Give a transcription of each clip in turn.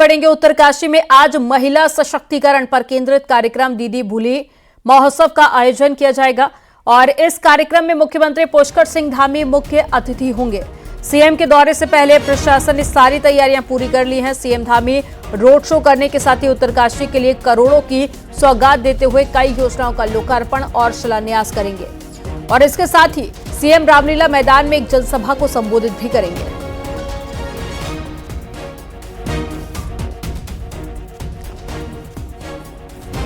पड़ेंगे उत्तरकाशी में आज महिला सशक्तिकरण पर केंद्रित कार्यक्रम दीदी भूली महोत्सव का आयोजन किया जाएगा और इस कार्यक्रम में मुख्यमंत्री पुष्कर सिंह धामी मुख्य अतिथि होंगे। सीएम के दौरे से पहले प्रशासन ने सारी तैयारियां पूरी कर ली हैं। सीएम धामी रोड शो करने के साथ ही उत्तरकाशी के लिए करोड़ों की सौगात देते हुए कई योजनाओं का लोकार्पण और शिलान्यास करेंगे और इसके साथ ही सीएम रामलीला मैदान में एक जनसभा को संबोधित भी करेंगे।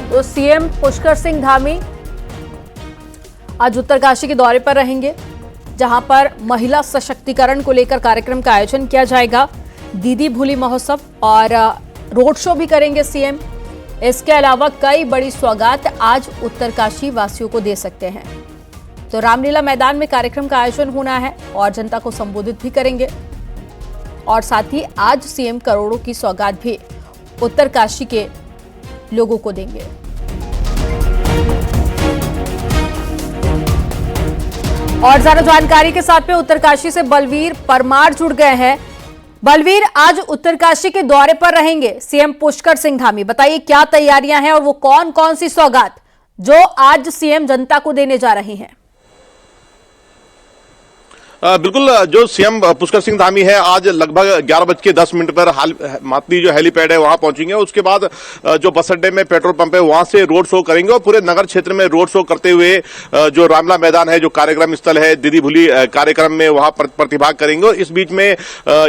तो सीएम पुष्कर सिंह धामी आज उत्तरकाशी के दौरे पर रहेंगे, जहां पर महिला सशक्तिकरण को लेकर कार्यक्रम का आयोजन किया जाएगा। दीदी भूली महोत्सव और रोड शो भी करेंगे सीएम। इसके अलावा कई बड़ी सौगात आज उत्तरकाशी वासियों को दे सकते हैं। तो रामलीला मैदान में कार्यक्रम का आयोजन होना है और जनता को संबोधित भी करेंगे और साथ ही आज सीएम करोड़ों की सौगात भी उत्तरकाशी के लोगों को देंगे। और ज्यादा जानकारी के साथ में उत्तरकाशी से बलवीर परमार जुड़ गए हैं। बलवीर, आज उत्तरकाशी के दौरे पर रहेंगे सीएम पुष्कर सिंह धामी, बताइए क्या तैयारियां हैं और वो कौन कौन सी सौगात जो आज सीएम जनता को देने जा रहे हैं? बिल्कुल, जो सीएम पुष्कर सिंह धामी है आज लगभग 11:10 पर मातली जो हेलीपैड है वहां पहुंचेंगे। उसके बाद जो बस अड्डे में पेट्रोल पंप है वहां से रोड शो करेंगे और पूरे नगर क्षेत्र में रोड शो करते हुए जो रामलीला मैदान है, जो कार्यक्रम स्थल है दीदी भूली कार्यक्रम में, वहां प्रतिभाग करेंगे। और इस बीच में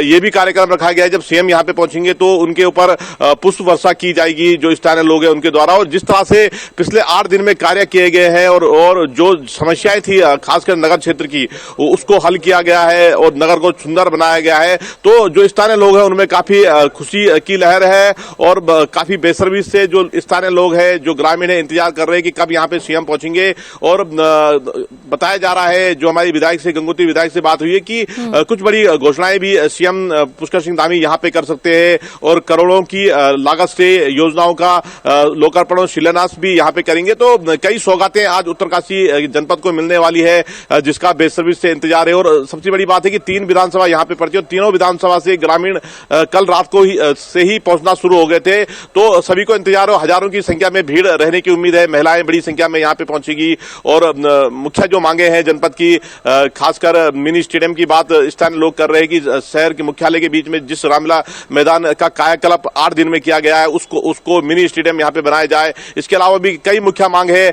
ये भी कार्यक्रम रखा गया है, जब सीएम यहां पे पहुंचेंगे तो उनके ऊपर पुष्प वर्षा की जाएगी जो स्थानीय लोग हैं उनके द्वारा। और जिस तरह से पिछले 8 दिन में कार्य किए गए हैं और जो समस्याएं थी खासकर नगर क्षेत्र की, उसको हल किया गया है और नगर को सुंदर बनाया गया है। तो जो स्थानीय लोग हैं उनमें काफी खुशी की लहर है और काफी बेसब्री से जो स्थानीय लोग हैं, जो ग्रामीण है, इंतजार कर रहे हैं कि कब यहां पे सीएम पहुंचेंगे। और बताया जा रहा है, जो हमारी विधायक से गंगोत्री विधायक से बात हुई है कि कुछ बड़ी घोषणाएं भी सीएम पुष्कर सिंह धामी यहां पे कर सकते हैं और करोड़ों की लागत से योजनाओं का लोकार्पण और शिलान्यास भी यहां पे करेंगे। तो कई सौगातें आज उत्तरकाशी जनपद को मिलने वाली है, जिसका बेसब्री से इंतजार है। और सबसे बड़ी बात है कि 3 विधानसभा यहां पे पड़ती है और तीनों विधानसभा से ग्रामीण कल रात को से ही पहुंचना शुरू हो गए थे। तो सभी को इंतजार और हजारों की संख्या में भीड़ रहने की उम्मीद है। महिलाएं बड़ी संख्या में यहां पे पहुंचेगी और मुख्य जो मांगे हैं जनपद की, खासकर मिनी स्टेडियम की बात स्थानीय लोग कर रहे हैं कि शहर के मुख्यालय के बीच में जिस रामलीला मैदान का कायाकल्प 8 दिन में किया गया है उसको मिनी स्टेडियम यहां पे बनाया जाए। इसके अलावा भी कई मुख्य मांग है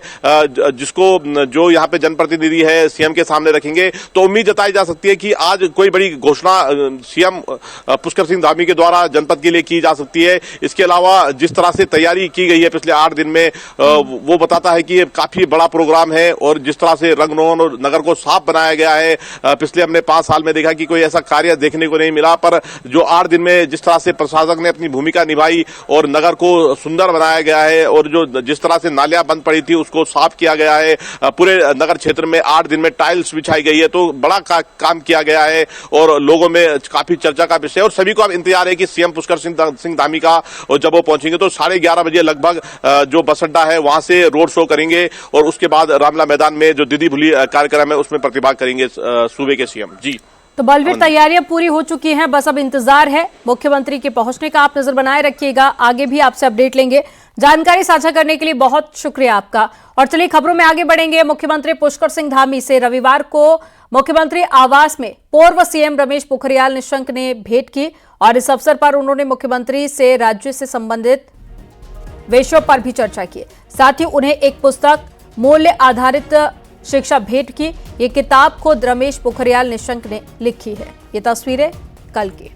जिसको जो यहां पे जनप्रतिनिधि है सीएम के सामने रखेंगे। तो उम्मीद जताई जा सकती है कि आज कोई बड़ी घोषणा सीएम पुष्कर सिंह धामी के द्वारा जनपद के लिए की जा सकती है। इसके अलावा जिस तरह से तैयारी की गई है पिछले 8 दिन में, वो बताता है कि ये काफी बड़ा प्रोग्राम है और जिस तरह से रंगरोगन और नगर को साफ बनाया गया है, पिछले हमने 5 साल में देखा कि कोई ऐसा कार्य देखने को नहीं मिला। पर जो 8 दिन में जिस तरह से प्रशासक ने अपनी भूमिका निभाई और नगर को सुंदर बनाया गया है और जो जिस तरह से नालियां बंद पड़ी थी उसको साफ किया गया है, पूरे नगर क्षेत्र में 8 दिन में टाइल्स बिछाई गई है। तो बड़ा काम किया गया है और लोगों में काफी चर्चा का विषय है और सभी को अब इंतजार है कि सीएम पुष्कर सिंह धामी का, और जब वो पहुंचेंगे तो 11:30 बजे लगभग जो बस अड्डा है वहां से रोड शो करेंगे और उसके बाद रामलीला मैदान में जो दीदी भूली कार्यक्रम है उसमें प्रतिभाग करेंगे सूबे के सीएम। जी तो बलवीर, तैयारियां पूरी हो चुकी हैं, बस अब इंतजार है मुख्यमंत्री के पहुंचने का। आप नजर बनाए रखिएगा, आगे भी आपसे अपडेट लेंगे। जानकारी साझा करने के लिए बहुत शुक्रिया आपका। और चलिए खबरों में आगे बढ़ेंगे। मुख्यमंत्री पुष्कर सिंह धामी से रविवार को मुख्यमंत्री आवास में पूर्व सीएम रमेश पोखरियाल निशंक ने भेंट की और इस अवसर पर उन्होंने मुख्यमंत्री से राज्य से संबंधित विषयों पर भी चर्चा की। साथ ही उन्हें एक पुस्तक मूल्य आधारित शिक्षा भेंट की। ये किताब खुद रमेश पोखरियाल निशंक ने लिखी है। ये तस्वीरें कल की।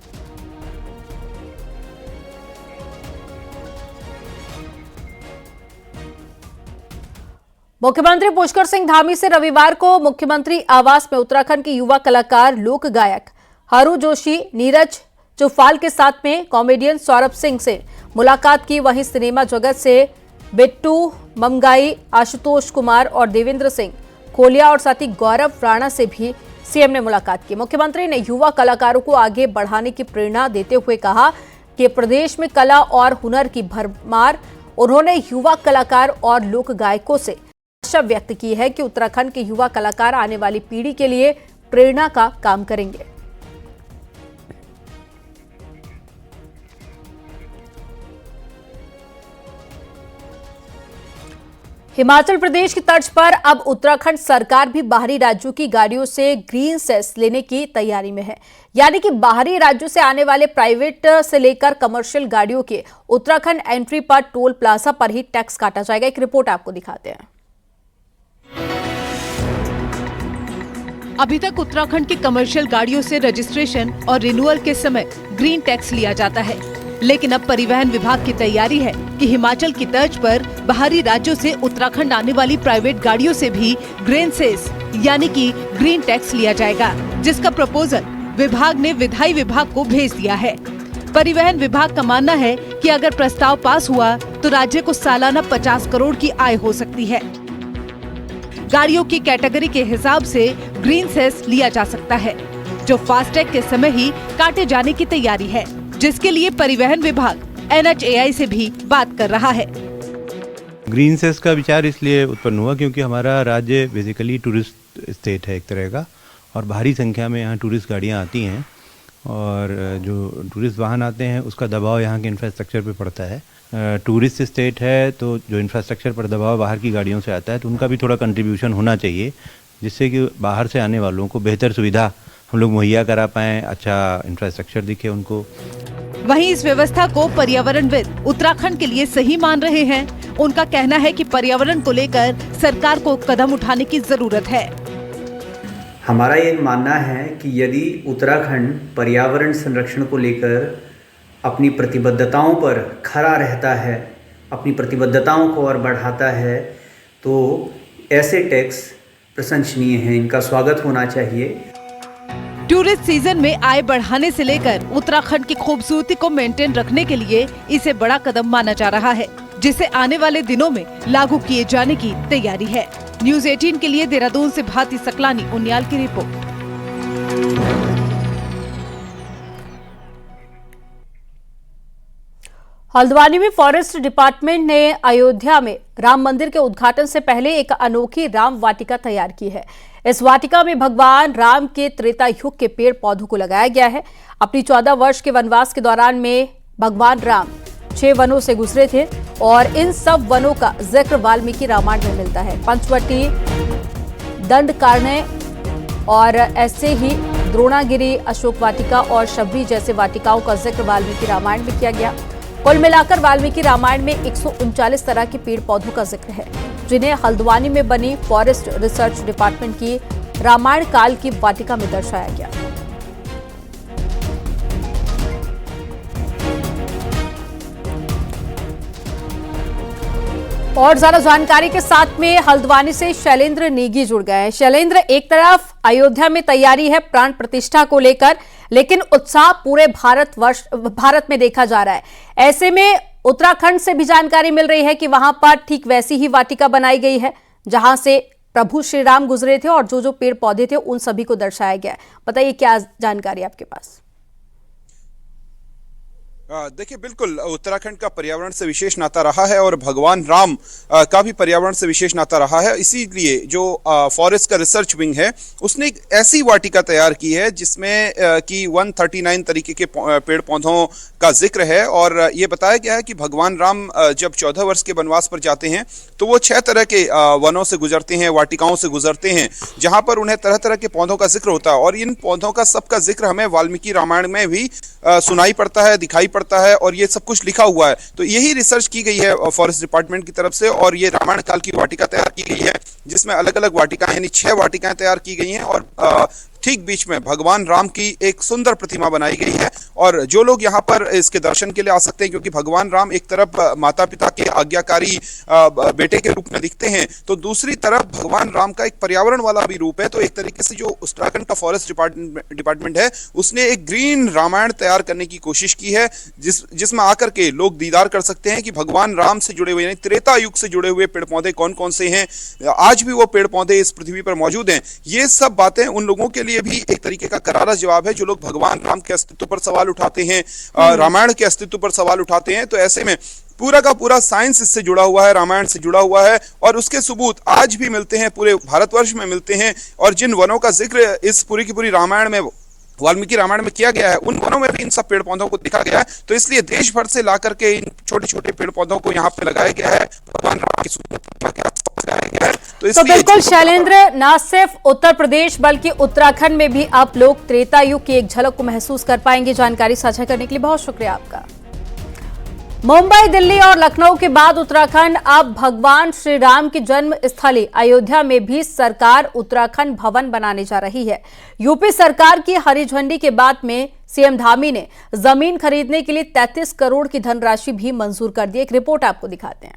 मुख्यमंत्री पुष्कर सिंह धामी से रविवार को मुख्यमंत्री आवास में उत्तराखंड के युवा कलाकार लोक गायक हरू जोशी, नीरज चुफाल के साथ में कॉमेडियन सौरभ सिंह से मुलाकात की। वहीं सिनेमा जगत से बिट्टू ममगाई, आशुतोष कुमार और देवेंद्र सिंह कोलिया और साथ ही गौरव राणा से भी सीएम ने मुलाकात की। मुख्यमंत्री ने युवा कलाकारों को आगे बढ़ाने की प्रेरणा देते हुए कहा कि प्रदेश में कला और हुनर की भरमार। उन्होंने युवा कलाकार और लोक गायकों से आशा व्यक्त की है कि उत्तराखंड के युवा कलाकार आने वाली पीढ़ी के लिए प्रेरणा का काम करेंगे। हिमाचल प्रदेश की तर्ज पर अब उत्तराखंड सरकार भी बाहरी राज्यों की गाड़ियों से ग्रीन सेस लेने की तैयारी में है। यानी कि बाहरी राज्यों से आने वाले प्राइवेट से लेकर कमर्शियल गाड़ियों के उत्तराखंड एंट्री पर टोल प्लाजा पर ही टैक्स काटा जाएगा। एक रिपोर्ट आपको दिखाते हैं। अभी तक उत्तराखंड की कमर्शियल गाड़ियों से रजिस्ट्रेशन और रिन्यूअल के समय ग्रीन टैक्स लिया जाता है, लेकिन अब परिवहन विभाग की तैयारी है कि हिमाचल की तर्ज पर बाहरी राज्यों से उत्तराखंड आने वाली प्राइवेट गाड़ियों से भी ग्रीन सेस यानी कि ग्रीन टैक्स लिया जाएगा, जिसका प्रपोजल विभाग ने विधायी विभाग को भेज दिया है। परिवहन विभाग का मानना है कि अगर प्रस्ताव पास हुआ तो राज्य को सालाना 50 करोड़ की आय हो सकती है। गाड़ियों की कैटेगरी के हिसाब से ग्रीन सेस लिया जा सकता है, जो फास्टैग के समय ही काटे जाने की तैयारी है, जिसके लिए परिवहन विभाग NHAI से भी बात कर रहा है। ग्रीन सेस का विचार इसलिए उत्पन्न हुआ क्योंकि हमारा राज्य बेसिकली टूरिस्ट स्टेट है एक तरह का, और भारी संख्या में यहाँ टूरिस्ट गाड़ियाँ आती हैं, और जो टूरिस्ट वाहन आते हैं उसका दबाव यहाँ के इंफ्रास्ट्रक्चर पे पड़ता है। टूरिस्ट स्टेट है तो जो इंफ्रास्ट्रक्चर पर दबाव बाहर की गाड़ियों से आता है तो उनका भी थोड़ा कंट्रीब्यूशन होना चाहिए, जिससे कि बाहर से आने वालों को बेहतर सुविधा हम लोग मुहैया करा पाएँ, अच्छा इंफ्रास्ट्रक्चर दिखे उनको। वहीं इस व्यवस्था को पर्यावरणविद उत्तराखंड के लिए सही मान रहे हैं। उनका कहना है कि पर्यावरण को लेकर सरकार को कदम उठाने की जरूरत है। हमारा ये मानना है कि यदि उत्तराखंड पर्यावरण संरक्षण को लेकर अपनी प्रतिबद्धताओं पर खरा रहता है, अपनी प्रतिबद्धताओं को और बढ़ाता है, तो ऐसे टैक्स प्रशंसनीय हैं, इनका स्वागत होना चाहिए। टूरिस्ट सीजन में आय बढ़ाने से लेकर उत्तराखंड की खूबसूरती को मेंटेन रखने के लिए इसे बड़ा कदम माना जा रहा है, जिसे आने वाले दिनों में लागू किए जाने की तैयारी है। न्यूज़ 18 के लिए देहरादून से भारती सकलानी उनियाल की रिपोर्ट। हल्द्वानी में फॉरेस्ट डिपार्टमेंट ने अयोध्या में राम मंदिर के उद्घाटन से पहले एक अनोखी राम वाटिका तैयार की है। इस वाटिका में भगवान राम के त्रेता युग के पेड़ पौधों को लगाया गया है। अपनी 14 वर्ष के वनवास के दौरान में भगवान राम 6 वनों से गुजरे थे और इन सब वनों का जिक्र वाल्मीकि रामायण में मिलता है। पंचवटी, दंडकारण्य और ऐसे ही द्रोणागिरी, अशोक वाटिका और शबरी जैसे वाटिकाओं का जिक्र वाल्मीकि रामायण में किया गया। कुल मिलाकर वाल्मीकि रामायण में 139 तरह के पेड़ पौधों का जिक्र है, जिन्हें हल्द्वानी में बनी फॉरेस्ट रिसर्च डिपार्टमेंट की रामायण काल की वाटिका में दर्शाया गया। और ज्यादा जानकारी के साथ में हल्द्वानी से शैलेंद्र नेगी जुड़ गए हैं। शैलेंद्र, एक तरफ अयोध्या में तैयारी है प्राण प्रतिष्ठा को लेकर, लेकिन उत्साह पूरे भारत में देखा जा रहा है। ऐसे में उत्तराखंड से भी जानकारी मिल रही है कि वहां पर ठीक वैसी ही वाटिका बनाई गई है जहां से प्रभु श्री राम गुजरे थे और जो पेड़ पौधे थे उन सभी को दर्शाया गया है। बताइए क्या जानकारी आपके पास? देखिए, बिल्कुल उत्तराखंड का पर्यावरण से विशेष नाता रहा है और भगवान राम का भी पर्यावरण से विशेष नाता रहा है। इसीलिए जो फॉरेस्ट का रिसर्च विंग है उसने एक ऐसी वाटिका तैयार की है जिसमें कि 139 तरीके के पेड़ पौधों का जिक्र है। और ये बताया गया है कि भगवान राम जब 14 वर्ष के वनवास पर जाते हैं तो वो 6 तरह के वनों से गुजरते हैं, वाटिकाओं से गुजरते हैं, जहां पर उन्हें तरह तरह के पौधों का जिक्र होता है। और इन पौधों का सबका जिक्र हमें वाल्मीकि रामायण में भी सुनाई पड़ता है, दिखाई पड़ता है, और ये सब कुछ लिखा हुआ है। तो यही रिसर्च की गई है फॉरेस्ट डिपार्टमेंट की तरफ से, और ये रामायण काल की वाटिका तैयार की गई है जिसमें अलग अलग वाटिकाएं यानी 6 वाटिकाएं तैयार की गई हैं और ठीक बीच में भगवान राम की एक सुंदर प्रतिमा बनाई गई है। और जो लोग यहाँ पर इसके दर्शन के लिए आ सकते हैं, क्योंकि भगवान राम एक तरफ माता पिता के आज्ञाकारी बेटे के रूप में दिखते हैं, तो दूसरी तरफ भगवान राम का एक पर्यावरण वाला भी रूप है। तो एक तरीके से जो उत्तराखंड का फॉरेस्ट डिपार्टमेंट है उसने एक ग्रीन रामायण तैयार करने की कोशिश की है, जिसमें आकर के लोग दीदार कर सकते हैं कि भगवान राम से जुड़े हुए यानी त्रेता युग से जुड़े हुए पेड़ पौधे कौन कौन से हैं, आज भी वो पेड़ पौधे इस पृथ्वी पर मौजूद हैं। ये सब बातें उन लोगों के लिए भी एक तरीके का करारा जवाब है जो लोग भगवान राम के अस्तित्व पर सवाल उठाते हैं, रामायण के अस्तित्व पर सवाल उठाते हैं। तो ऐसे में पूरा का पूरा साइंस इससे जुड़ा हुआ है, रामायण से जुड़ा हुआ है, और उसके सबूत आज भी मिलते हैं, पूरे भारतवर्ष में मिलते हैं। और जिन वनों का जिक्र इस पूरी की पूरी रामायण में, वाल्मीकि रामायण में किया गया है, उन वनों में भी इन सब पेड़ पौधों को दिखा गया है। तो इसलिए देश भर से ला करके इन छोटे छोटे पेड़ पौधों को यहाँ पे लगाया गया है भगवान राम की तो बिल्कुल शैलेंद्र, न सिर्फ उत्तर प्रदेश बल्कि उत्तराखंड में भी आप लोग त्रेता युग की एक झलक को महसूस कर पाएंगे। जानकारी साझा करने के लिए बहुत शुक्रिया आपका। मुंबई, दिल्ली और लखनऊ के बाद उत्तराखंड अब भगवान श्री राम की जन्म स्थली अयोध्या में भी सरकार उत्तराखंड भवन बनाने जा रही है। यूपी सरकार की हरी झंडी के बाद में सीएम धामी ने जमीन खरीदने के लिए 33 करोड़ की धनराशि भी मंजूर कर दी। एक रिपोर्ट आपको दिखाते हैं।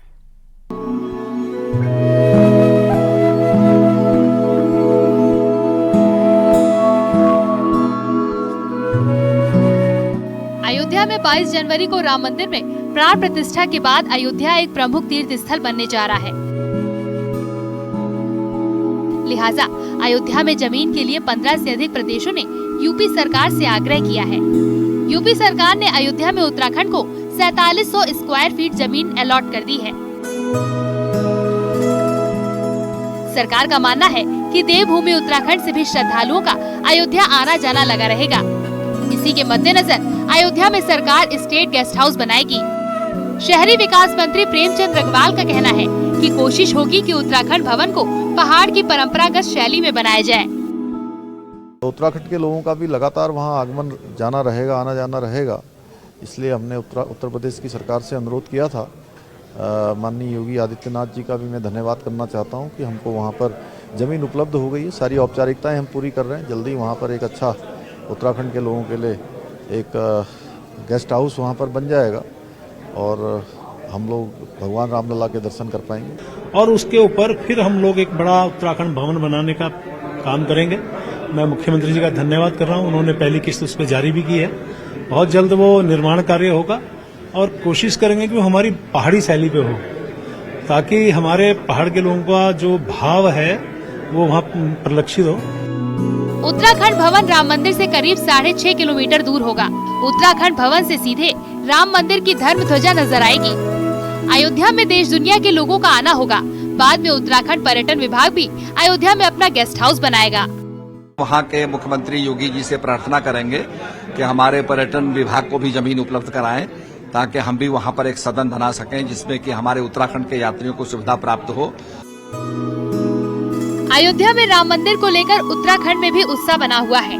अयोध्या में 22 जनवरी को राम मंदिर में प्राण प्रतिष्ठा के बाद अयोध्या एक प्रमुख तीर्थ स्थल बनने जा रहा है। लिहाजा अयोध्या में जमीन के लिए 15 से अधिक प्रदेशों ने यूपी सरकार से आग्रह किया है। यूपी सरकार ने अयोध्या में उत्तराखंड को 4700 स्क्वायर फीट जमीन अलॉट कर दी है। सरकार का मानना है कि देवभूमि उत्तराखंड से भी श्रद्धालुओं का अयोध्या आना जाना लगा रहेगा। इसी के मद्देनजर अयोध्या में सरकार स्टेट गेस्ट हाउस बनाएगी। शहरी विकास मंत्री प्रेमचंद अग्रवाल का कहना है कि कोशिश होगी कि उत्तराखंड भवन को पहाड़ की परंपरागत शैली में बनाया जाए। उत्तराखंड के लोगों का भी लगातार वहां आगमन जाना रहेगा, आना जाना रहेगा, इसलिए हमने उत्तर प्रदेश की सरकार से अनुरोध किया था। माननीय योगी आदित्यनाथ जी का भी मैं धन्यवाद करना चाहता हूं कि हमको वहां पर ज़मीन उपलब्ध हो गई है। सारी औपचारिकताएं हम पूरी कर रहे हैं। जल्दी वहां पर एक अच्छा उत्तराखंड के लोगों के लिए एक गेस्ट हाउस वहाँ पर बन जाएगा और हम लोग भगवान रामलला के दर्शन कर पाएंगे। और उसके ऊपर फिर हम लोग एक बड़ा उत्तराखंड भवन बनाने का काम करेंगे। मैं मुख्यमंत्री जी का धन्यवाद कर रहा हूँ, उन्होंने पहली किस्त उस पर जारी भी की है। बहुत जल्द वो निर्माण कार्य होगा और कोशिश करेंगे कि वो हमारी पहाड़ी शैली पे हो, ताकि हमारे पहाड़ के लोगों का जो भाव है वो वहाँ परिलक्षित हो। उत्तराखंड भवन राम मंदिर से करीब 6.5 किलोमीटर दूर होगा। उत्तराखंड भवन से सीधे राम मंदिर की धर्म ध्वजा नजर आएगी। अयोध्या में देश दुनिया के लोगों का आना होगा। बाद में उत्तराखंड पर्यटन विभाग भी अयोध्या में अपना गेस्ट हाउस बनाएगा। वहाँ के मुख्यमंत्री योगी जी से प्रार्थना करेंगे कि हमारे पर्यटन विभाग को भी जमीन उपलब्ध कराएं, ताकि हम भी वहाँ पर एक सदन बना सकें जिसमें कि हमारे उत्तराखंड के यात्रियों को सुविधा प्राप्त हो। अयोध्या में राम मंदिर को लेकर उत्तराखंड में भी उत्साह बना हुआ है।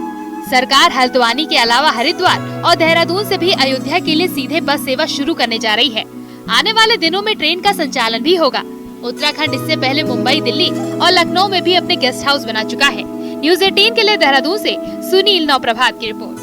सरकार हल्द्वानी के अलावा हरिद्वार और देहरादून से भी अयोध्या के लिए सीधे बस सेवा शुरू करने जा रही है। आने वाले दिनों में ट्रेन का संचालन भी होगा। उत्तराखंड इससे पहले मुंबई, दिल्ली और लखनऊ में भी अपने गेस्ट हाउस बना चुका है। न्यूज़ 18 के लिए देहरादून से सुनील नवप्रभात की रिपोर्ट।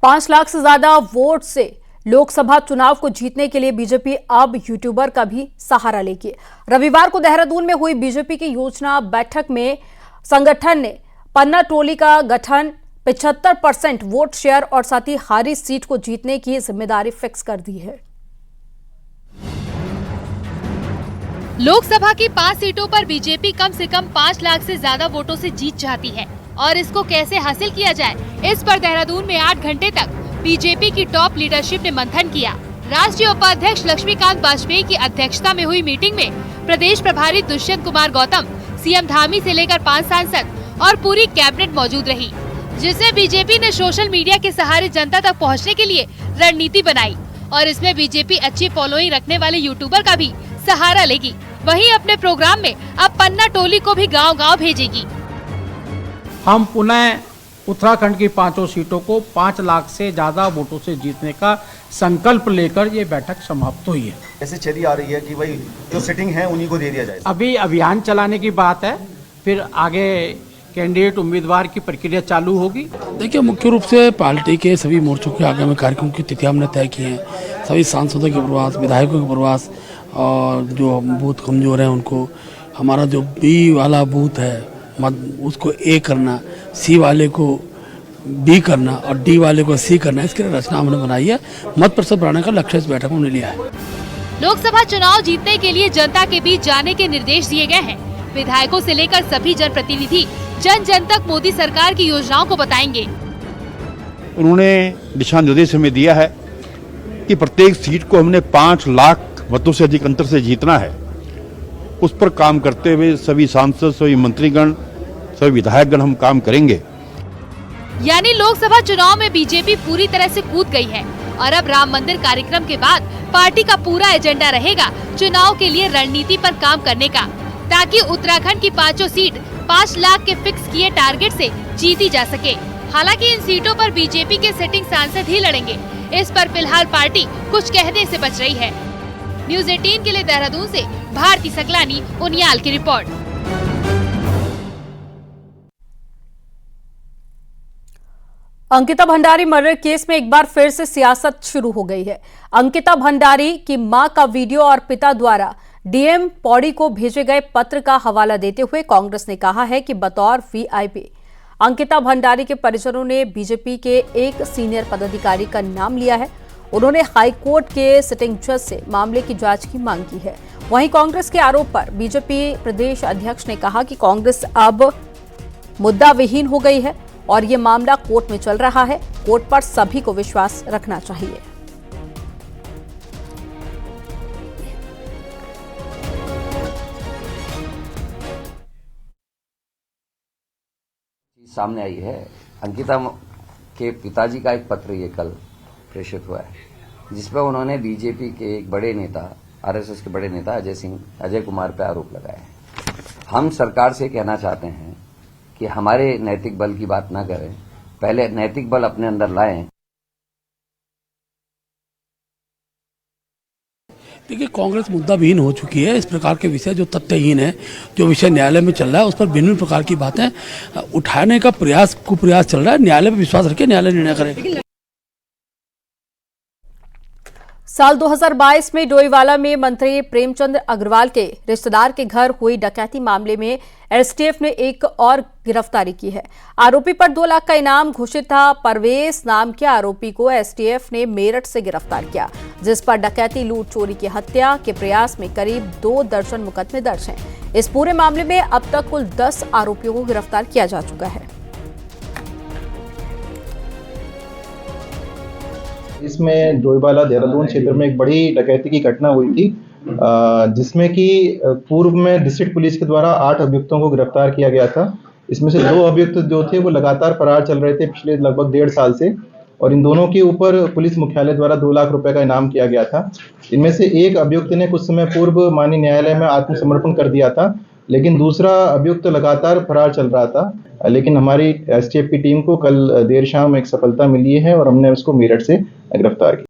5 लाख से ज्यादा वोट से लोकसभा चुनाव को जीतने के लिए बीजेपी अब यूट्यूबर का भी सहारा लेगी। रविवार को देहरादून में हुई बीजेपी की योजना बैठक में संगठन ने पन्ना टोली का गठन, 75% वोट शेयर और साथ ही हारी सीट को जीतने की जिम्मेदारी फिक्स कर दी है। लोकसभा की 5 सीटों पर बीजेपी कम से कम 5 लाख से ज्यादा वोटों से जीत चाहती है और इसको कैसे हासिल किया जाए, इस पर देहरादून में 8 घंटे तक बीजेपी की टॉप लीडरशिप ने मंथन किया। राष्ट्रीय उपाध्यक्ष लक्ष्मीकांत वाजपेयी की अध्यक्षता में हुई मीटिंग में प्रदेश प्रभारी दुष्यंत कुमार गौतम, सीएम धामी से लेकर 5 सांसद और पूरी कैबिनेट मौजूद रही, जिसमें बीजेपी ने सोशल मीडिया के सहारे जनता तक पहुंचने के लिए रणनीति बनाई और इसमें बीजेपी अच्छी फॉलोइंग रखने वाले यूट्यूबर का भी सहारा लेगी। वहीं अपने प्रोग्राम में अब पन्ना टोली को भी गांव-गांव भेजेगी। हम पुनः उत्तराखंड की 5 सीटों को 5 लाख से ज्यादा वोटों से जीतने का संकल्प लेकर ये बैठक समाप्त हुई है। ऐसी चली आ रही है कि भाई जो सिटिंग है उन्हीं को दे दिया जाए। अभी अभियान चलाने की बात है, फिर आगे कैंडिडेट उम्मीदवार की प्रक्रिया चालू होगी। देखिए, मुख्य रूप से पार्टी के सभी मोर्चों के आगामी कार्यक्रमों की तिथियां हमने तय की हैं। सभी सांसदों के प्रवास, विधायकों के प्रवास और जो बूथ कमजोर हैं उनको, हमारा जो बी वाला बूथ है उसको ए करना, सी वाले को बी करना और डी वाले को सी करना, इसके लिए रचना हमने बनाई है। मत प्रतिशत बढ़ाने का लक्ष्य इस बैठक में हमने लिया है। लोकसभा चुनाव जीतने के लिए जनता के बीच जाने के निर्देश दिए गए हैं। विधायकों से लेकर सभी जनप्रतिनिधि जन जन तक मोदी सरकार की योजनाओं को बताएंगे। उन्होंने दिशा निर्देश हमें दिया है कि प्रत्येक सीट को हमने 5 लाख मतों से अधिक अंतर से जीतना है। उस पर काम करते हुए सभी सांसद, सभी मंत्रीगण, सभी विधायकगण हम काम करेंगे। यानी लोकसभा चुनाव में बीजेपी पूरी तरह से कूद गई है। और अब राम मंदिर कार्यक्रम के बाद पार्टी का पूरा एजेंडा रहेगा चुनाव के लिए रणनीति पर काम करने का, ताकि उत्तराखंड की 5 सीट 5 लाख के फिक्स किए टारगेट से जीती जा सके। हालांकि इन सीटों पर बीजेपी के सिटिंग सांसद ही लड़ेंगे। इस पर फिलहाल पार्टी कुछ कहने से बच रही है। न्यूज़ 18 के लिए देहरादून से भारती सकलानी उनियाल की report. Ankita Bhandari murder case में एक बार फिर से सियासत शुरू हो गई है। अंकिता भंडारी की मां का वीडियो और पिता द्वारा डीएम पौड़ी को भेजे गए पत्र का हवाला देते हुए कांग्रेस ने कहा है कि बतौर वीआईपी अंकिता भंडारी के परिजनों ने बीजेपी के एक सीनियर पदाधिकारी का नाम लिया है। उन्होंने हाईकोर्ट के सिटिंग जज से मामले की जांच की मांग की है। वहीं कांग्रेस के आरोप पर बीजेपी प्रदेश अध्यक्ष ने कहा कि कांग्रेस अब मुद्दा विहीन हो गई है और ये मामला कोर्ट में चल रहा है। कोर्ट पर सभी को विश्वास रखना चाहिए। सामने आई है, अंकिता के पिताजी का एक पत्र ये कल प्रेषित हुआ है, जिसपर उन्होंने बीजेपी के एक बड़े नेता, आरएसएस के बड़े नेता अजय कुमार पर आरोप लगाया है। हम सरकार से कहना चाहते हैं कि हमारे नैतिक बल की बात ना करें, पहले नैतिक बल अपने अंदर लाएं। देखिए, कांग्रेस मुद्दा विहीन हो चुकी है। इस प्रकार के विषय जो तथ्यहीन है, जो विषय न्यायालय में चल रहा है, उस पर भिन्न प्रकार की बातें उठाने का प्रयास चल रहा है। न्यायालय पर विश्वास रखिए, न्यायालय निर्णय करेगा। साल 2022 में डोईवाला में मंत्री प्रेमचंद अग्रवाल के रिश्तेदार के घर हुई डकैती मामले में एसटीएफ ने एक और गिरफ्तारी की है। आरोपी पर 2 लाख का इनाम घोषित था। परवेज नाम के आरोपी को एसटीएफ ने मेरठ से गिरफ्तार किया, जिस पर डकैती, लूट, चोरी की हत्या के प्रयास में करीब 2 दर्जन मुकदमे दर्ज हैं। इस पूरे मामले में अब तक कुल 10 आरोपियों को गिरफ्तार किया जा चुका है। इसमें डोईवाला देहरादून क्षेत्र में एक बड़ी डकैती की घटना हुई थी, जिसमें कि पूर्व में डिस्ट्रिक्ट पुलिस के द्वारा 8 अभियुक्तों को गिरफ्तार किया गया था। इसमें से 2 अभियुक्त जो थे वो लगातार फरार चल रहे थे पिछले लगभग 1.5 साल से, और इन दोनों के ऊपर पुलिस मुख्यालय द्वारा 2 लाख रुपए का इनाम किया गया था। इनमें से एक अभियुक्त ने कुछ समय पूर्व माननीय न्यायालय में आत्मसमर्पण कर दिया था, लेकिन दूसरा अभियुक्त लगातार फरार चल रहा था। लेकिन हमारी एसटीएफ की टीम को कल देर शाम एक सफलता मिली है और हमने उसको मेरठ से गिरफ्तार किया।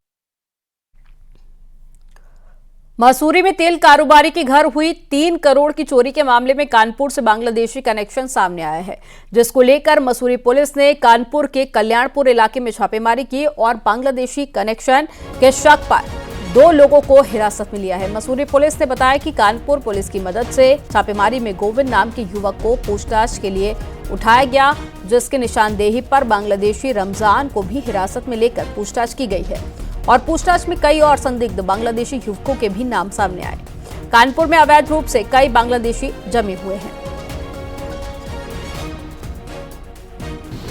मसूरी में तेल कारोबारी के घर हुई 3 करोड़ की चोरी के मामले में कानपुर से बांग्लादेशी कनेक्शन सामने आया है, जिसको लेकर मसूरी पुलिस ने कानपुर के कल्याणपुर इलाके में छापेमारी की और बांग्लादेशी कनेक्शन के शक पर 2 लोगों को हिरासत में लिया है। मसूरी पुलिस ने बताया कि कानपुर पुलिस की मदद से छापेमारी में गोविंद नाम के युवक को पूछताछ के लिए उठाया गया, जिसके निशानदेही पर बांग्लादेशी रमजान को भी हिरासत में लेकर पूछताछ की गई है और पूछताछ में कई और संदिग्ध बांग्लादेशी युवकों के भी नाम सामने आए। कानपुर में अवैध रूप से कई बांग्लादेशी जमे हुए हैं।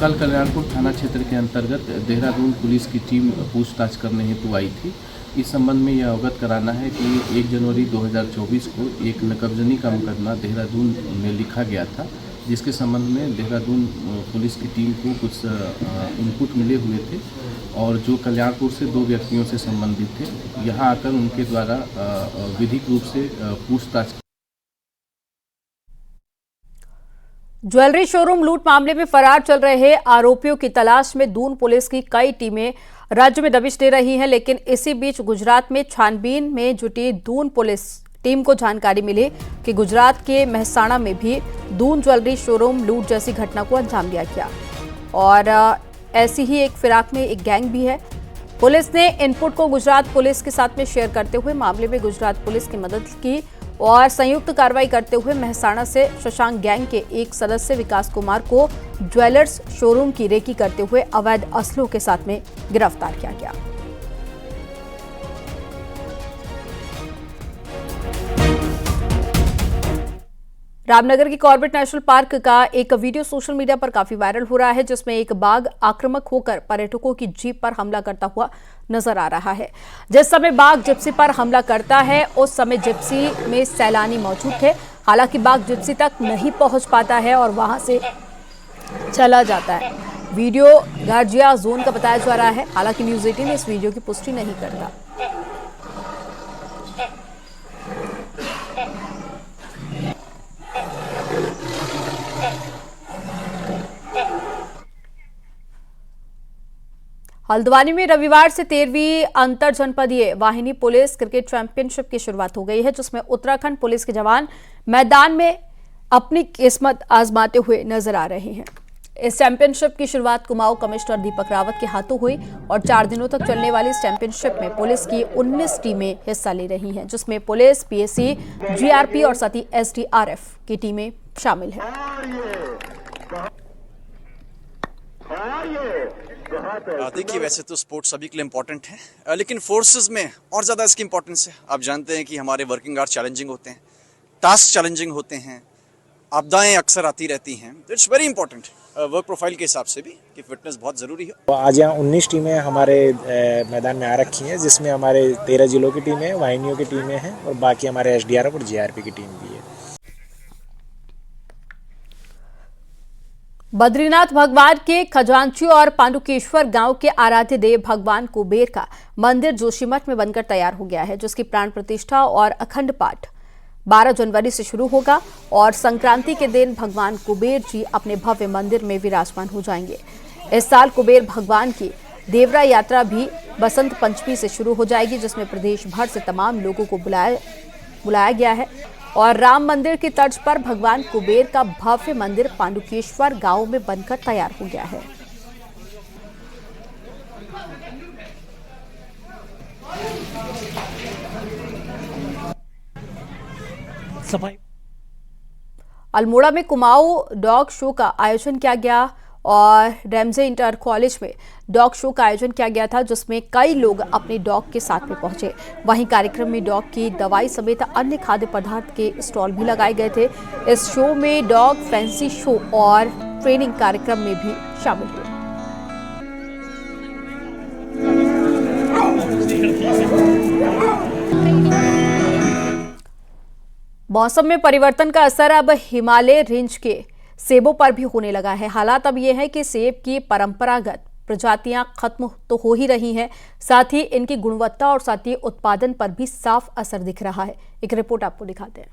कल कल्याणपुर थाना क्षेत्र के अंतर्गत देहरादून पुलिस की टीम पूछताछ करने हेतु आई थी। इस संबंध में यह अवगत कराना है कि 1 जनवरी 2024 को एक नकबजनी का मुकदमा देहरादून में लिखा गया था, जिसके संबंध में देहरादून पुलिस की टीम को कुछ इनपुट मिले हुए थे और जो कल्याणपुर से 2 व्यक्तियों से संबंधित थे, यहाँ आकर उनके द्वारा विधिक रूप से पूछताछ। ज्वेलरी शोरूम लूट मामले में फरार चल रहे आरोपियों की तलाश में दून पुलिस की कई टीमें राज्य में दबिश दे रही हैं, लेकिन इसी बीच गुजरात में छानबीन में जुटी दून पुलिस टीम को जानकारी मिली कि गुजरात के मेहसाणा में भी दून ज्वेलरी शोरूम लूट जैसी घटना को अंजाम दिया गया और ऐसी ही एक फिराक में एक गैंग भी है। पुलिस ने इनपुट को गुजरात पुलिस के साथ में शेयर करते हुए मामले में गुजरात पुलिस की मदद की और संयुक्त कार्रवाई करते हुए मेहसाणा से शशांक गैंग के एक सदस्य विकास कुमार को ज्वेलर्स शोरूम की रेकी करते हुए अवैध असलों के साथ में गिरफ्तार किया गया। रामनगर के कॉर्बेट नेशनल पार्क का एक वीडियो सोशल मीडिया पर काफी वायरल हो रहा है, जिसमें एक बाघ आक्रामक होकर पर्यटकों की जीप पर हमला करता हुआ नजर आ रहा है। जिस समय बाघ जिप्सी पर हमला करता है उस समय जिप्सी में सैलानी मौजूद थे। हालांकि बाघ जिप्सी तक नहीं पहुंच पाता है और वहां से चला जाता है। वीडियो गार्जिया जोन का बताया जा रहा है। हालांकि न्यूज 18 इस वीडियो की पुष्टि नहीं करता। हल्द्वानी में रविवार से 13वीं अंतर जनपदीय वाहिनी पुलिस क्रिकेट चैंपियनशिप की शुरुआत हो गई है, जिसमें उत्तराखंड पुलिस के जवान मैदान में अपनी किस्मत आजमाते हुए नजर आ रहे हैं। इस चैंपियनशिप की शुरुआत कुमाऊं कमिश्नर दीपक रावत के हाथों हुई और 4 दिनों तक चलने वाली इस चैंपियनशिप में पुलिस की 19 टीमें हिस्सा ले रही हैं, जिसमें पुलिस, पीएसी, जीआरपी और साथ ही एसडीआरएफ की टीमें शामिल हैं। देखिए, वैसे तो स्पोर्ट्स सभी के लिए इम्पोर्टेंट है, लेकिन फोर्सेस में और ज़्यादा इसकी इम्पोर्टेंस है। आप जानते हैं कि हमारे वर्किंग आवर्स चैलेंजिंग होते हैं, टास्क चैलेंजिंग होते हैं, आपदाएं अक्सर आती रहती हैं। It's very important work profile के हिसाब से भी कि फिटनेस बहुत ज़रूरी है। आज यहाँ 19 टीमें हमारे मैदान में आ रखी हैं, जिसमें हमारे 13 जिलों की टीमें हैं, वाहिनियों की टीमें हैं और बाकी हमारे एसडीआरएफ और जीआरपी की टीम भी है। बद्रीनाथ भगवान के खजांची और पांडुकेश्वर गांव के आराध्य देव भगवान कुबेर का मंदिर जोशीमठ में बनकर तैयार हो गया है, जिसकी प्राण प्रतिष्ठा और अखंड पाठ 12 जनवरी से शुरू होगा और संक्रांति के दिन भगवान कुबेर जी अपने भव्य मंदिर में विराजमान हो जाएंगे। इस साल कुबेर भगवान की देवरा यात्रा भी बसंत पंचमी से शुरू हो जाएगी, जिसमें प्रदेश भर से तमाम लोगों को बुलाया गया है और राम मंदिर की तर्ज पर भगवान कुबेर का भव्य मंदिर पांडुकेश्वर गांव में बनकर तैयार हो गया है। सफाई अल्मोड़ा में कुमाऊं डॉग शो का आयोजन किया गया और रेमजे इंटर कॉलेज में डॉग शो का आयोजन किया गया था, जिसमें कई लोग अपने डॉग के साथ में पहुंचे। वहीं कार्यक्रम में डॉग की दवाई समेत अन्य खाद्य पदार्थ के स्टॉल भी लगाए गए थे। इस शो में डॉग फैंसी शो और ट्रेनिंग कार्यक्रम में भी शामिल हुए। मौसम में परिवर्तन का असर अब हिमालय रेंज के सेबों पर भी होने लगा है। हालात अब यह है कि सेब की परंपरागत प्रजातियां खत्म तो हो ही रही हैं, साथ ही इनकी गुणवत्ता और साथ ही उत्पादन पर भी साफ असर दिख रहा है। एक रिपोर्ट आपको दिखाते हैं।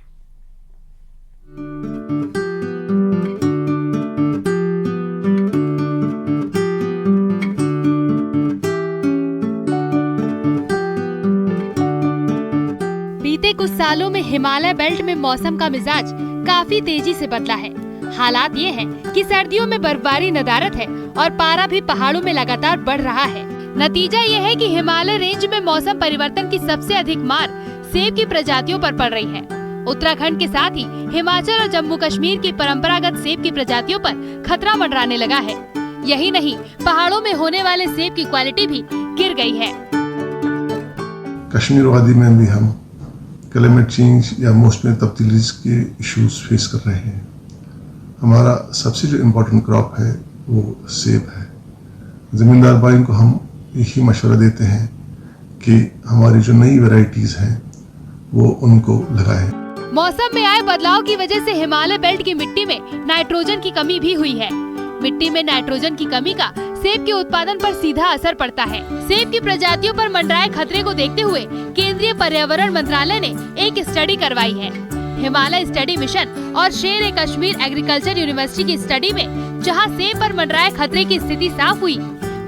बीते कुछ सालों में हिमालय बेल्ट में मौसम का मिजाज काफी तेजी से बदला है। हालात ये हैं कि सर्दियों में बर्फबारी नदारद है और पारा भी पहाड़ों में लगातार बढ़ रहा है। नतीजा ये है कि हिमालय रेंज में मौसम परिवर्तन की सबसे अधिक मार सेब की प्रजातियों पर पड़ रही है। उत्तराखंड के साथ ही हिमाचल और जम्मू कश्मीर की परंपरागत सेब की प्रजातियों पर खतरा मंडराने लगा है। यही नहीं, पहाड़ों में होने वाले सेब की क्वालिटी भी गिर गई है। कश्मीर वादी में भी हम क्लाइमेट चेंज या मौसमी तब्दीली के इश्यूज फेस कर रहे हैं। हमारा सबसे जो इम्पोर्टेंट क्रॉप है वो सेब है। ज़मींदार भाइयों को हम यही मशवरा देते हैं कि हमारी जो नई वैरायटीज हैं वो उनको लगाएं। मौसम में आए बदलाव की वजह से हिमालय बेल्ट की मिट्टी में नाइट्रोजन की कमी भी हुई है। मिट्टी में नाइट्रोजन की कमी का सेब के उत्पादन पर सीधा असर पड़ता है। सेब की प्रजातियों पर मंडराए खतरे को देखते हुए केंद्रीय पर्यावरण मंत्रालय ने एक स्टडी करवाई है। हिमालय स्टडी मिशन और शेर ए कश्मीर एग्रीकल्चर यूनिवर्सिटी की स्टडी में जहां सेब पर मंडराए खतरे की स्थिति साफ हुई,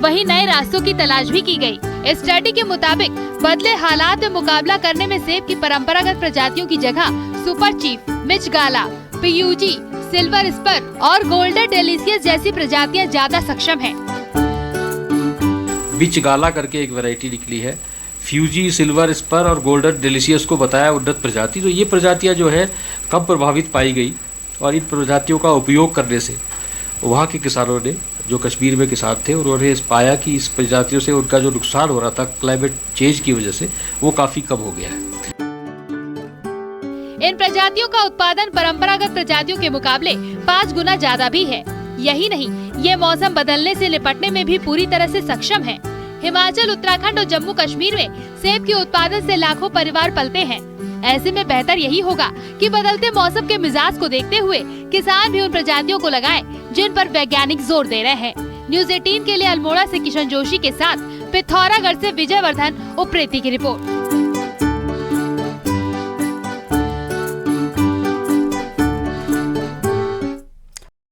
वहीं नए रास्तों की तलाश भी की गई। इस स्टडी के मुताबिक बदले हालात में मुकाबला करने में सेब की परंपरागत प्रजातियों की जगह सुपर चीफ, मिच गाला, पीयूजी, सिल्वर स्पर और गोल्डन डेलिशियस जैसी प्रजातियां ज्यादा सक्षम हैं। बिच गाला करके एक वैरायटी निकली है, फ्यूजी, सिल्वर स्पर और गोल्डन डेलिशियस को बताया उन्नत प्रजाति। तो ये प्रजातियां जो है कम प्रभावित पाई गई और इन प्रजातियों का उपयोग करने से वहाँ के किसानों ने, जो कश्मीर में किसान थे, उन्होंने पाया कि इस प्रजातियों से उनका जो नुकसान हो रहा था क्लाइमेट चेंज की वजह से, वो काफ़ी कम हो गया है। इन प्रजातियों का उत्पादन परंपरागत प्रजातियों के मुकाबले 5 गुना ज्यादा भी है। यही नहीं, ये मौसम बदलने से निपटने में भी पूरी तरह से सक्षम है। हिमाचल, उत्तराखंड और जम्मू कश्मीर में सेब के उत्पादन से लाखों परिवार पलते हैं। ऐसे में बेहतर यही होगा कि बदलते मौसम के मिजाज को देखते हुए किसान भी उन प्रजातियों को लगाएं जिन पर वैज्ञानिक जोर दे रहे हैं। न्यूज 18 के लिए अल्मोड़ा से किशन जोशी के साथ पिथौरागढ़ से विजय वर्धन उप्रेती की रिपोर्ट।